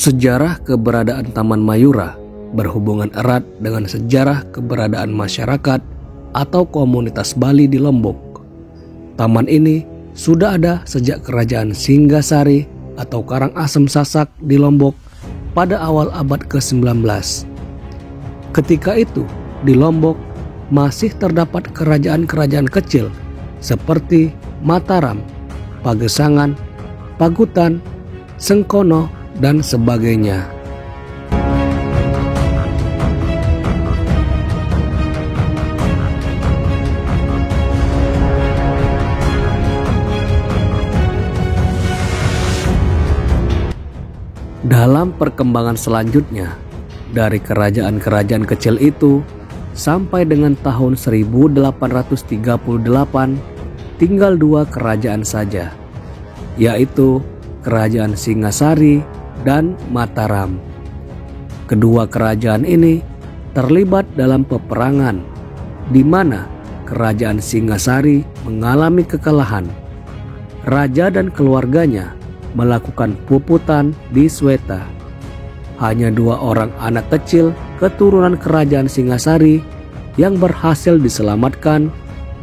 Sejarah keberadaan Taman Mayura berhubungan erat dengan sejarah keberadaan masyarakat atau komunitas Bali di Lombok. Taman ini sudah ada sejak kerajaan Singgasari atau Karangasem Sasak di Lombok pada awal abad ke-19. Ketika itu di Lombok masih terdapat kerajaan-kerajaan kecil seperti Mataram, Pagesangan, Pagutan, Sengkono, dan sebagainya. Dalam perkembangan selanjutnya, dari kerajaan-kerajaan kecil itu sampai dengan tahun 1838 tinggal dua kerajaan saja, yaitu Kerajaan Singasari dan Mataram. Kedua kerajaan ini terlibat dalam peperangan di mana Kerajaan Singasari mengalami kekalahan. Raja dan keluarganya melakukan puputan di Sweta. Hanya dua orang anak kecil keturunan Kerajaan Singasari yang berhasil diselamatkan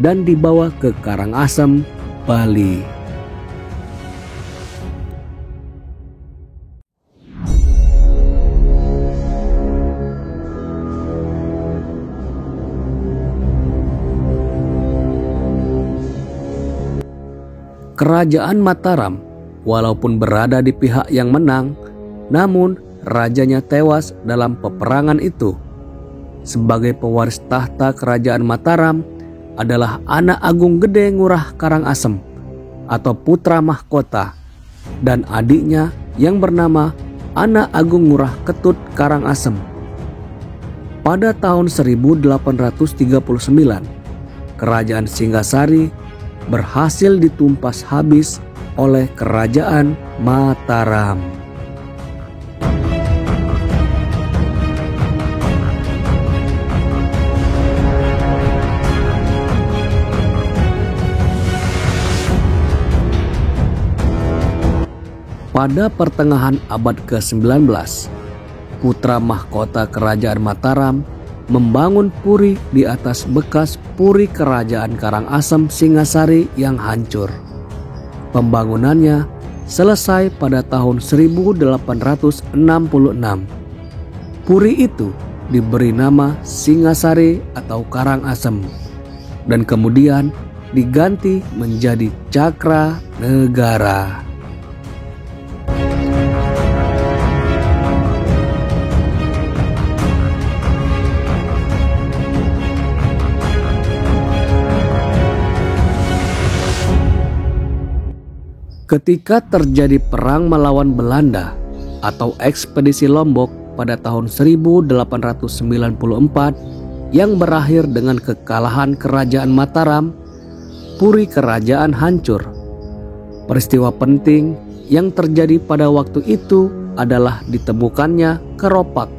dan dibawa ke Karangasem, Bali. Kerajaan Mataram walaupun berada di pihak yang menang, namun rajanya tewas dalam peperangan itu. Sebagai pewaris tahta Kerajaan Mataram adalah anak Agung Gede Ngurah Karangasem atau putra mahkota, dan adiknya yang bernama Anak Agung Ngurah Ketut Karangasem. Pada tahun 1839, Kerajaan Singgasari berhasil ditumpas habis oleh Kerajaan Mataram. Pada pertengahan abad ke-19, putra mahkota Kerajaan Mataram membangun puri di atas bekas puri Kerajaan Karangasem Singasari yang hancur. Pembangunannya selesai pada tahun 1866. Puri itu diberi nama Singasari atau Karangasem dan kemudian diganti menjadi Cakra Negara. Ketika terjadi perang melawan Belanda atau ekspedisi Lombok pada tahun 1894 yang berakhir dengan kekalahan Kerajaan Mataram, puri kerajaan hancur. Peristiwa penting yang terjadi pada waktu itu adalah ditemukannya keropak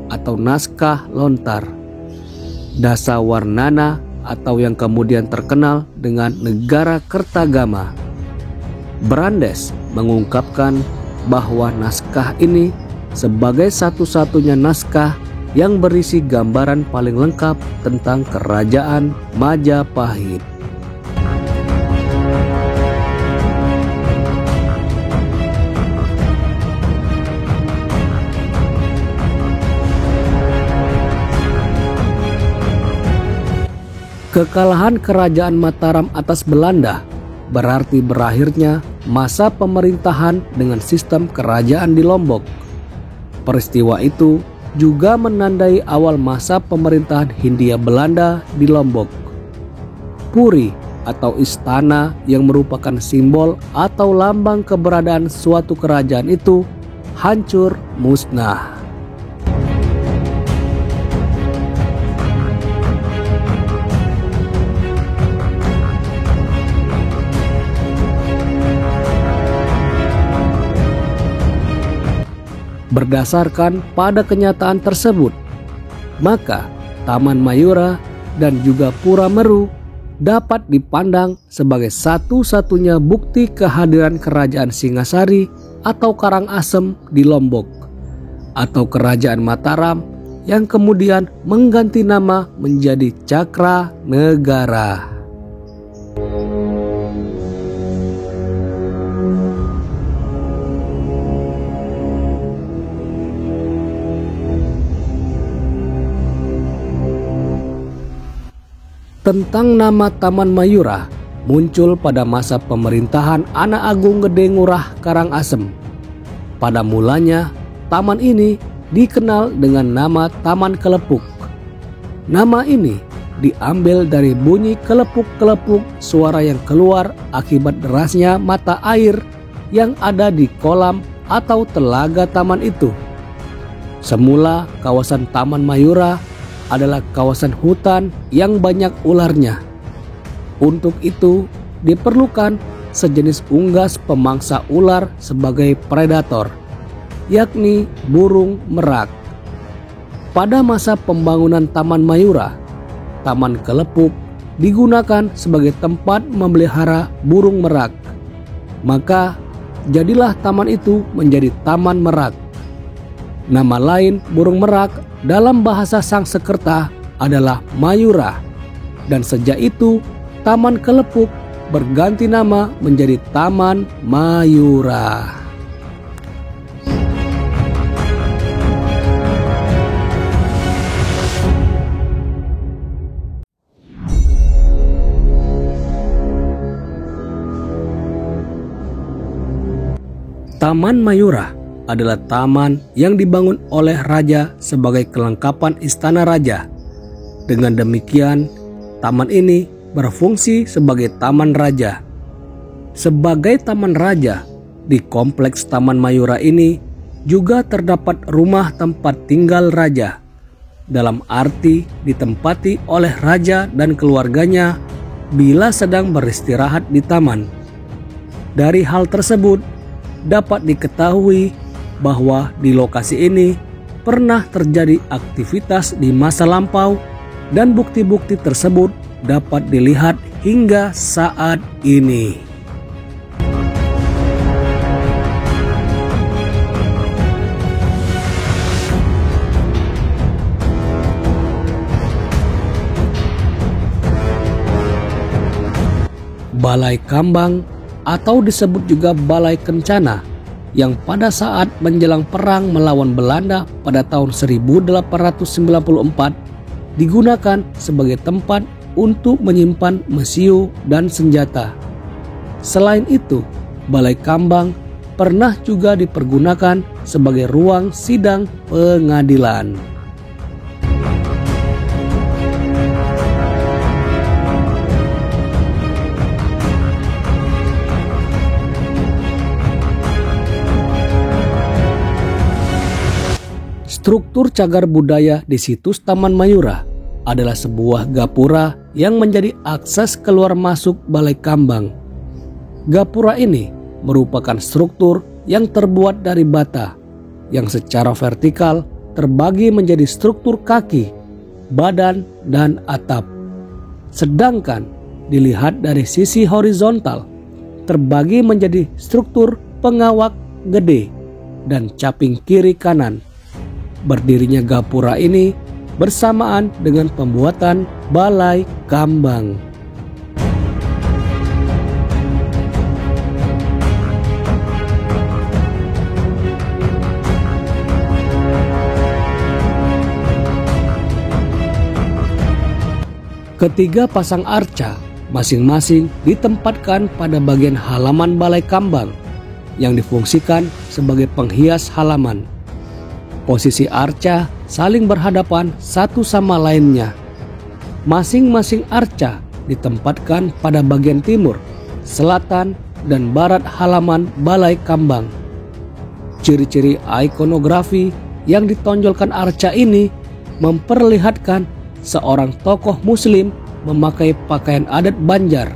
atau naskah lontar Dasawarnana atau yang kemudian terkenal dengan Negara Kertagama. Brandes mengungkapkan bahwa naskah ini sebagai satu-satunya naskah yang berisi gambaran paling lengkap tentang Kerajaan Majapahit. Kekalahan Kerajaan Mataram atas Belanda berarti berakhirnya masa pemerintahan dengan sistem kerajaan di Lombok. Peristiwa itu juga menandai awal masa pemerintahan Hindia Belanda di Lombok. Puri atau istana yang merupakan simbol atau lambang keberadaan suatu kerajaan itu hancur musnah. Berdasarkan pada kenyataan tersebut, maka Taman Mayura dan juga Pura Meru dapat dipandang sebagai satu-satunya bukti kehadiran Kerajaan Singasari atau Karangasem di Lombok. atau Kerajaan Mataram yang kemudian mengganti nama menjadi Cakranegara. Tentang nama Taman Mayura muncul pada masa pemerintahan Anak Agung Gede Ngurah Karangasem. Pada mulanya, taman ini dikenal dengan nama Taman Kelepuk. Nama ini diambil dari bunyi kelepuk-kelepuk suara yang keluar akibat derasnya mata air yang ada di kolam atau telaga taman itu. Semula kawasan Taman Mayura adalah kawasan hutan yang banyak ularnya. Untuk itu diperlukan sejenis unggas pemangsa ular sebagai predator, yakni burung merak. Pada masa pembangunan Taman Mayura, Taman Kelepuk digunakan sebagai tempat memelihara burung merak. Maka jadilah taman itu menjadi Taman Merak. Nama lain burung merak dalam bahasa Sangsekerta adalah Mayura, dan sejak itu Taman Kelepuk berganti nama menjadi Taman Mayura. Taman Mayura adalah taman yang dibangun oleh raja sebagai kelengkapan istana raja. Dengan demikian, taman ini berfungsi sebagai taman raja. Sebagai taman raja, di kompleks Taman Mayura ini juga terdapat rumah tempat tinggal raja, dalam arti ditempati oleh raja dan keluarganya bila sedang beristirahat di taman. Dari hal tersebut dapat diketahui bahwa di lokasi ini pernah terjadi aktivitas di masa lampau dan bukti-bukti tersebut dapat dilihat hingga saat ini. Balai Kambang atau disebut juga Balai Kencana yang pada saat menjelang perang melawan Belanda pada tahun 1894 digunakan sebagai tempat untuk menyimpan mesiu dan senjata. Selain itu, Balai Kambang pernah juga dipergunakan sebagai ruang sidang pengadilan. Struktur cagar budaya di situs Taman Mayura adalah sebuah gapura yang menjadi akses keluar masuk Balai Kambang. Gapura ini merupakan struktur yang terbuat dari bata, yang secara vertikal terbagi menjadi struktur kaki, badan, dan atap. Sedangkan dilihat dari sisi horizontal, terbagi menjadi struktur pengawak gede dan caping kiri kanan. Berdirinya gapura ini bersamaan dengan pembuatan Balai Kambang. Ketiga pasang arca masing-masing ditempatkan pada bagian halaman Balai Kambang yang difungsikan sebagai penghias halaman. Posisi arca saling berhadapan satu sama lainnya. Masing-masing arca ditempatkan pada bagian timur, selatan, dan barat halaman Balai Kambang. Ciri-ciri ikonografi yang ditonjolkan arca ini memperlihatkan seorang tokoh muslim memakai pakaian adat Banjar.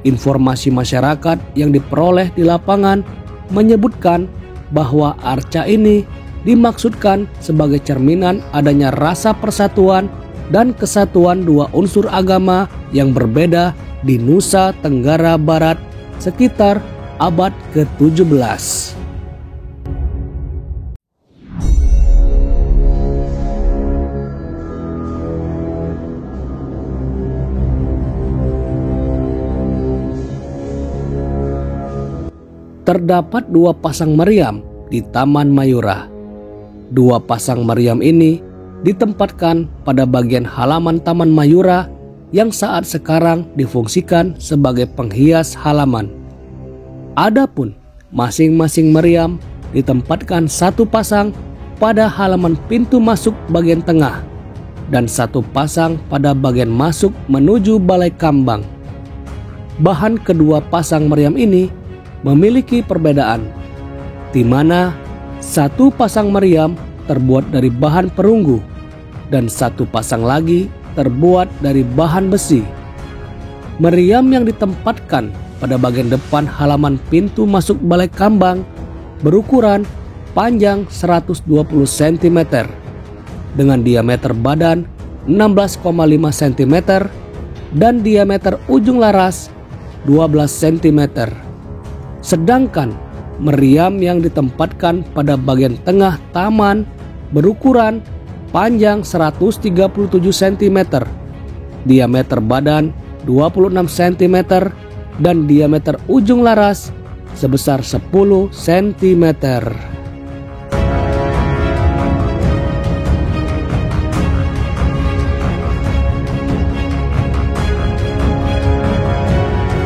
Informasi masyarakat yang diperoleh di lapangan menyebutkan bahwa arca ini dimaksudkan sebagai cerminan adanya rasa persatuan dan kesatuan dua unsur agama yang berbeda di Nusa Tenggara Barat sekitar abad ke-17. terdapat 2 pasang meriam di Taman Mayura. 2 pasang meriam ini ditempatkan pada bagian halaman Taman Mayura yang saat sekarang difungsikan sebagai penghias halaman. Adapun masing-masing meriam ditempatkan 1 pasang pada halaman pintu masuk bagian tengah dan 1 pasang pada bagian masuk menuju Balai Kambang. Bahan kedua pasang meriam ini memiliki perbedaan, di mana 1 pasang meriam terbuat dari bahan perunggu dan 1 pasang lagi terbuat dari bahan besi. Meriam yang ditempatkan pada bagian depan halaman pintu masuk Balai Kambang berukuran panjang 120 cm dengan diameter badan 16,5 cm dan diameter ujung laras 12 cm. Sedangkan meriam yang ditempatkan pada bagian tengah taman berukuran panjang 137 cm, diameter badan 26 cm dan diameter ujung laras sebesar 10 cm.